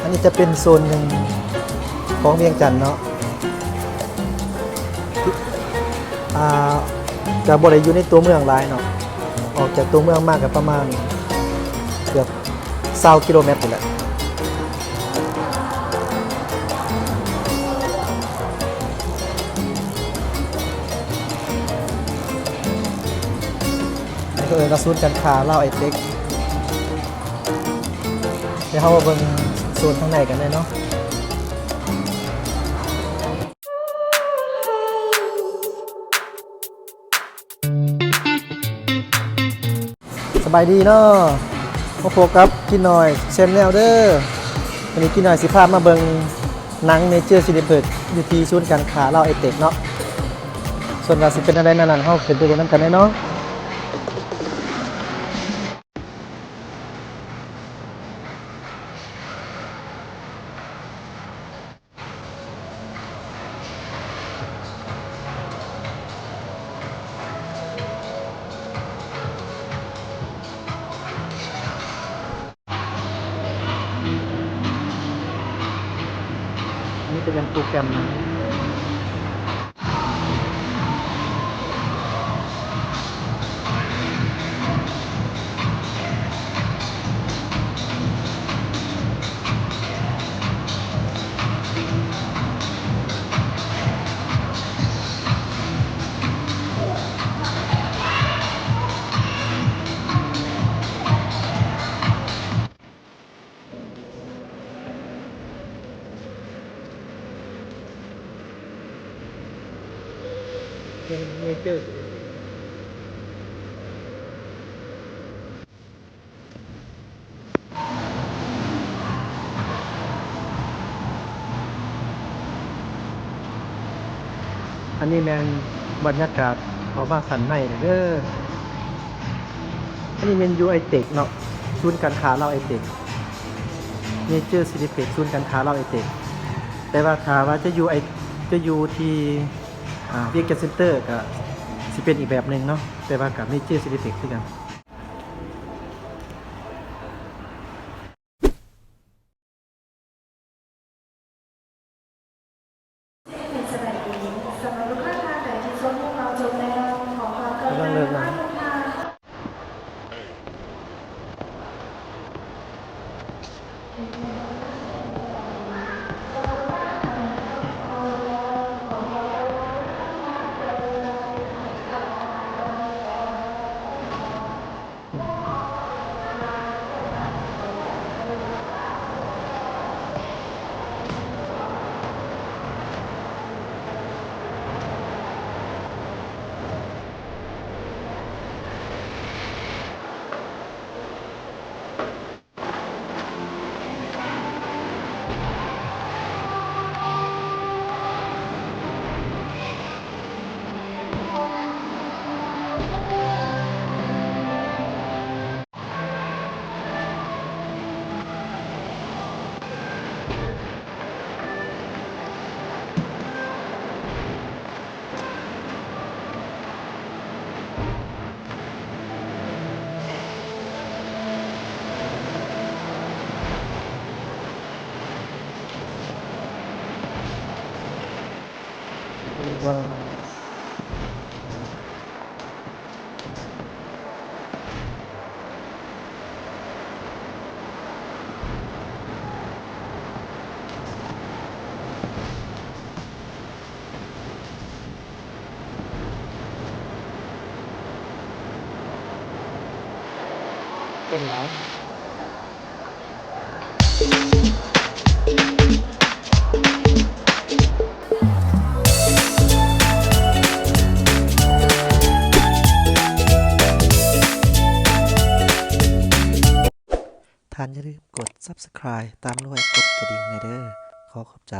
อันนี้จะเป็นโซนหนึ่งของเวียงจันทน์เนาะก็บ่ได้อยู่ในตัวเมืองหลายเนาะออกจากตัวเมืองมากก็ประมาณเกือบ20กิโลเมตรนี่แหละนี่ก็กระสุนการค้าลาวไอเต็กเดี๋ยวเฮามาเบิ่งโซนข้างในกันเลยเนาะสบายดีเนาะมาพบกับกินหน่อยแชนแนลเด้อวันนี้กินหน่อยสิพามาเบิ่งหนังเนเจอร์ซินิเพิร์ดอยู่ที่ศูนย์การค้าลาวไอเต็กเนาะส่วนว่าสิเป็นอะไรนั่นๆเฮาขึ้นไปดูนำกันได้เนาะนี่จะเป็นโปรแกรมนะเป็นเนเจอร์อันนี้แม่นบรรยากาศของบ้านสันในเด้ออันนี้แม่นอยู่ไอเต็กเนาะศูนย์การค้าลาวไอเต็กเนเจอร์ซินิเพ็กศูนย์การค้าลาวไอเต็กแต่ว่าถ้าว่าจะอยู่ที่เวียงจันทน์เซ็นเตอร์ก็สิเป็นอีกแบบนึงเนาะแต่ว่ากับเนเจอร์ซินิเพ็กคือกันกำลังเลิกงานว่าเป็นแล้ว ท่านอย่าลืมกด Subscribe ตามด้วยกดกระดิ่งให้เด้อขอขอบใจ